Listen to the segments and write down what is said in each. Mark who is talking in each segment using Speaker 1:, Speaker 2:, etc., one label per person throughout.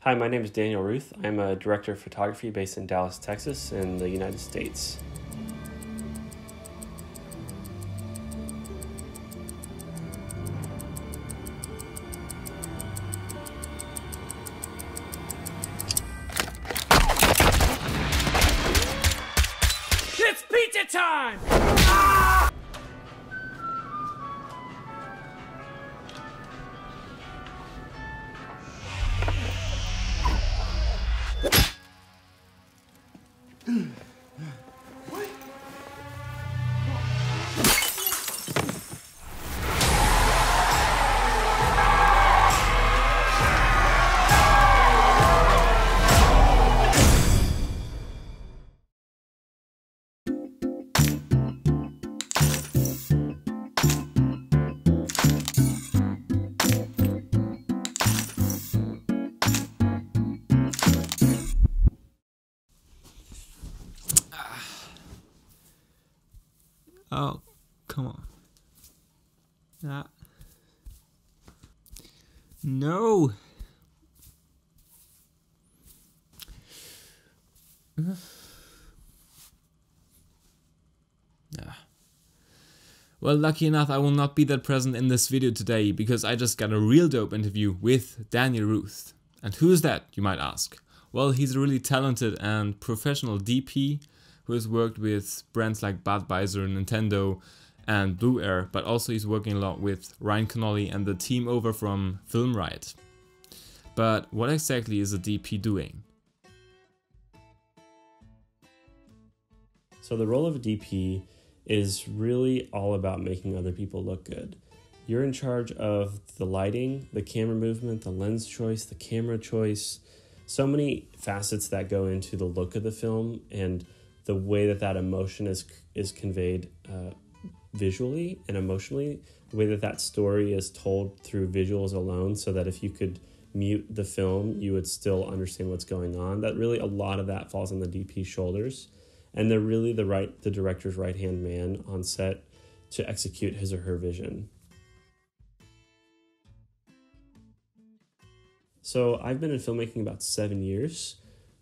Speaker 1: Hi, my name is Daniel Routh. I'm a director of photography based in Dallas, Texas, in the United States.
Speaker 2: It's pizza time! Ah!
Speaker 3: Oh, come on. No. Well, lucky enough, I will not be that present in this video today because I just got a real dope interview with Daniel Routh. And who is that, you might ask? Well, he's a really talented and professional DP who has worked with brands like Budweiser, Nintendo, and Blue Air, but also he's working a lot with Ryan Connolly and the team over from Riot. But what exactly is a DP doing?
Speaker 1: So the role of a DP is really all about making other people look good. You're in charge of the lighting, the camera movement, the lens choice, the camera choice, so many facets that go into the look of the film and the way that emotion is conveyed visually and emotionally, the way that story is told through visuals alone, so that if you could mute the film, you would still understand what's going on. That really, a lot of that falls on the DP's shoulders. And they're really the director's right-hand man on set to execute his or her vision. So I've been in filmmaking about 7 years,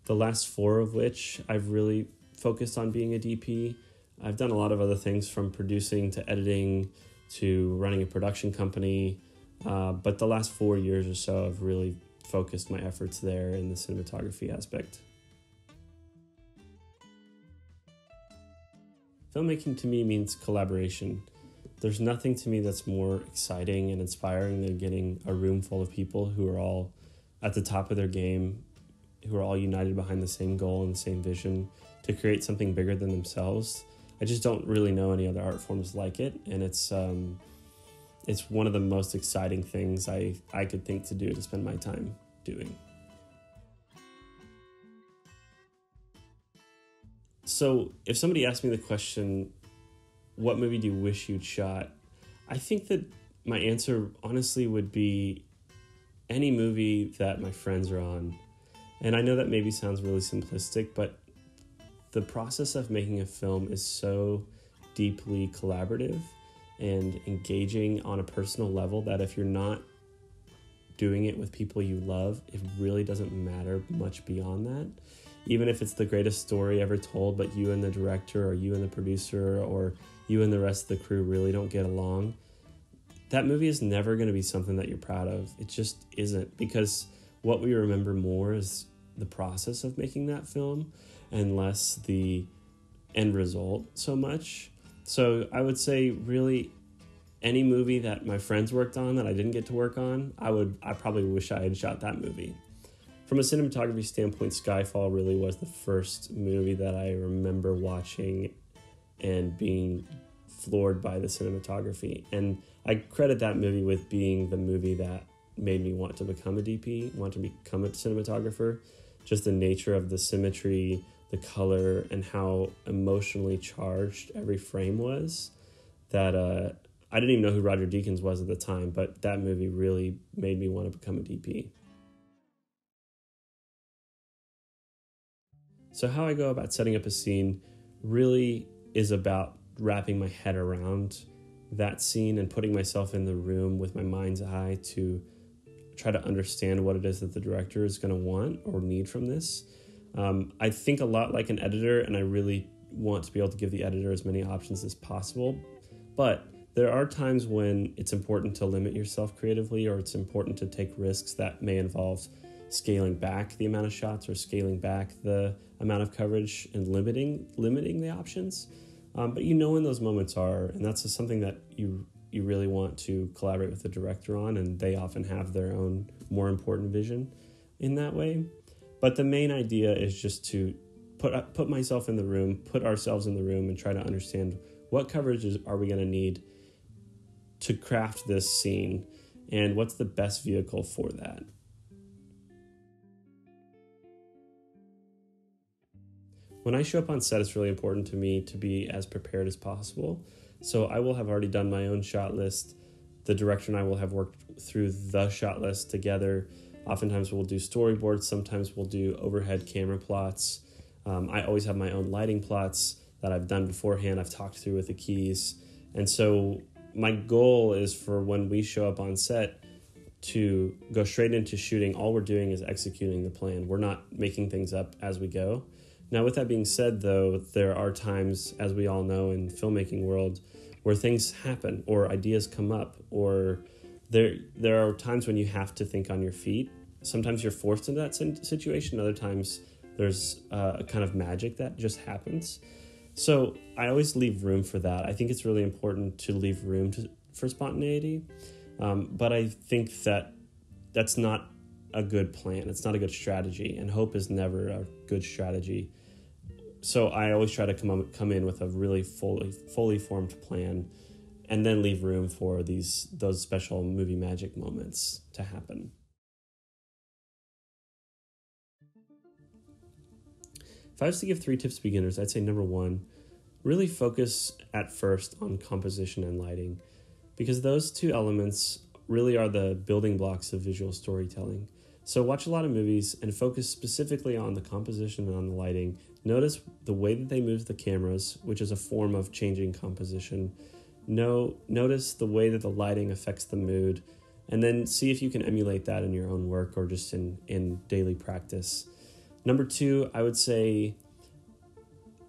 Speaker 1: the last 4 of which I've really focused on being a DP. I've done a lot of other things from producing to editing to running a production company, but the last 4 years or so I've really focused my efforts there in the cinematography aspect. Filmmaking to me means collaboration. There's nothing to me that's more exciting and inspiring than getting a room full of people who are all at the top of their game, who are all united behind the same goal and the same vision to create something bigger than themselves. I just don't really know any other art forms like it, and it's one of the most exciting things I could think to do to spend my time doing. So if somebody asked me the question, what movie do you wish you'd shot? I think that my answer honestly would be any movie that my friends are on. And I know that maybe sounds really simplistic, but the process of making a film is so deeply collaborative and engaging on a personal level that if you're not doing it with people you love, it really doesn't matter much beyond that. Even if it's the greatest story ever told, but you and the director or you and the producer or you and the rest of the crew really don't get along, that movie is never going to be something that you're proud of. It just isn't, because what we remember more is the process of making that film and less the end result so much. So I would say really any movie that my friends worked on that I didn't get to work on, I probably wish I had shot that movie. From a cinematography standpoint, Skyfall really was the first movie that I remember watching and being floored by the cinematography. And I credit that movie with being the movie that made me want to become a DP, want to become a cinematographer. Just the nature of the symmetry, the color, and how emotionally charged every frame was. That I didn't even know who Roger Deakins was at the time, but that movie really made me want to become a DP. So how I go about setting up a scene really is about wrapping my head around that scene and putting myself in the room with my mind's eye to try to understand what it is that the director is going to want or need from this. I think a lot like an editor, and I really want to be able to give the editor as many options as possible. But there are times when it's important to limit yourself creatively, or it's important to take risks that may involve scaling back the amount of shots or scaling back the amount of coverage and limiting the options. But you know when those moments are, and that's just something that you really want to collaborate with the director on, and they often have their own more important vision in that way. But the main idea is just to put myself in the room, put ourselves in the room, and try to understand what coverages are we going to need to craft this scene, and what's the best vehicle for that. When I show up on set, it's really important to me to be as prepared as possible. So I will have already done my own shot list. The director and I will have worked through the shot list together. Oftentimes we'll do storyboards. Sometimes we'll do overhead camera plots. I always have my own lighting plots that I've done beforehand. I've talked through with the keys. And so my goal is for when we show up on set to go straight into shooting. All we're doing is executing the plan. We're not making things up as we go. Now, with that being said, though, there are times, as we all know in the filmmaking world, where things happen or ideas come up, or there are times when you have to think on your feet. Sometimes you're forced into that situation. Other times there's a kind of magic that just happens. So I always leave room for that. I think it's really important to leave room for spontaneity. But I think that that's not a good plan. It's not a good strategy, and hope is never a good strategy. So I always try to come in with a really fully formed plan, and then leave room for those special movie magic moments to happen. If I was to give 3 tips to beginners, I'd say number 1, really focus at first on composition and lighting, because those 2 elements really are the building blocks of visual storytelling. So watch a lot of movies and focus specifically on the composition and on the lighting. Notice the way that they move the cameras, which is a form of changing composition. Notice the way that the lighting affects the mood, and then see if you can emulate that in your own work or just in daily practice. Number 2, I would say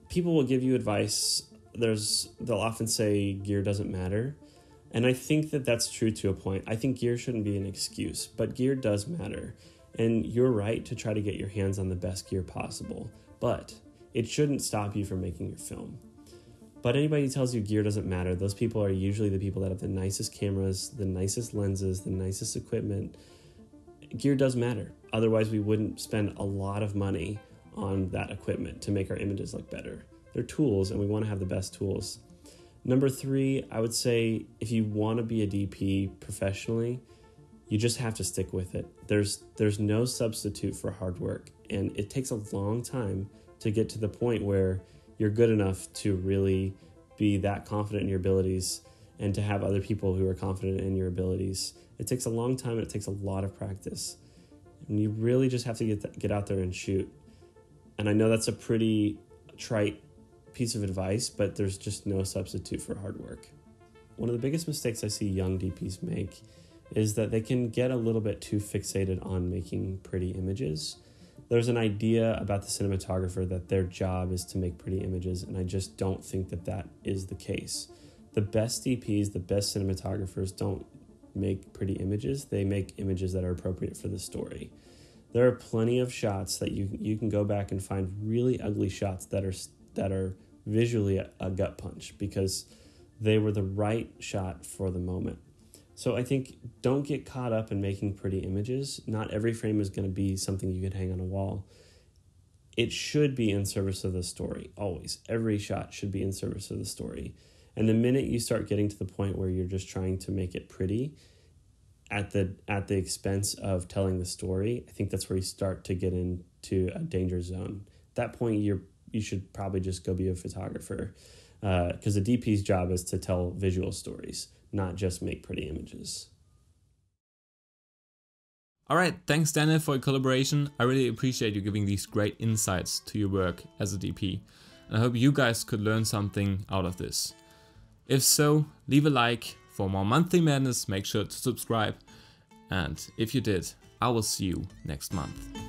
Speaker 1: people will give you advice. They'll often say gear doesn't matter. And I think that that's true to a point. I think gear shouldn't be an excuse, but gear does matter. And you're right to try to get your hands on the best gear possible, but it shouldn't stop you from making your film. But anybody who tells you gear doesn't matter, those people are usually the people that have the nicest cameras, the nicest lenses, the nicest equipment. Gear does matter. Otherwise, we wouldn't spend a lot of money on that equipment to make our images look better. They're tools, and we want to have the best tools. Number 3, I would say if you want to be a DP professionally, you just have to stick with it. There's no substitute for hard work, and it takes a long time to get to the point where you're good enough to really be that confident in your abilities and to have other people who are confident in your abilities. It takes a long time, and it takes a lot of practice. And you really just have to get out there and shoot. And I know that's a pretty trite piece of advice, but there's just no substitute for hard work. One of the biggest mistakes I see young DPs make is that they can get a little bit too fixated on making pretty images. There's an idea about the cinematographer that their job is to make pretty images, and I just don't think that that is the case. The best DPs, the best cinematographers don't make pretty images. They make images that are appropriate for the story. There are plenty of shots that you can go back and find really ugly shots that are visually a gut punch because they were the right shot for the moment. So I think don't get caught up in making pretty images. Not every frame is going to be something you could hang on a wall. It should be in service of the story, always. Every shot should be in service of the story. And the minute you start getting to the point where you're just trying to make it pretty at the expense of telling the story, I think that's where you start to get into a danger zone. At that point, you should probably just go be a photographer, because the DP's job is to tell visual stories, not just make pretty images.
Speaker 3: All right, thanks Daniel for your collaboration. I really appreciate you giving these great insights to your work as a DP. And I hope you guys could learn something out of this. If so, leave a like. For more monthly madness, make sure to subscribe. And if you did, I will see you next month.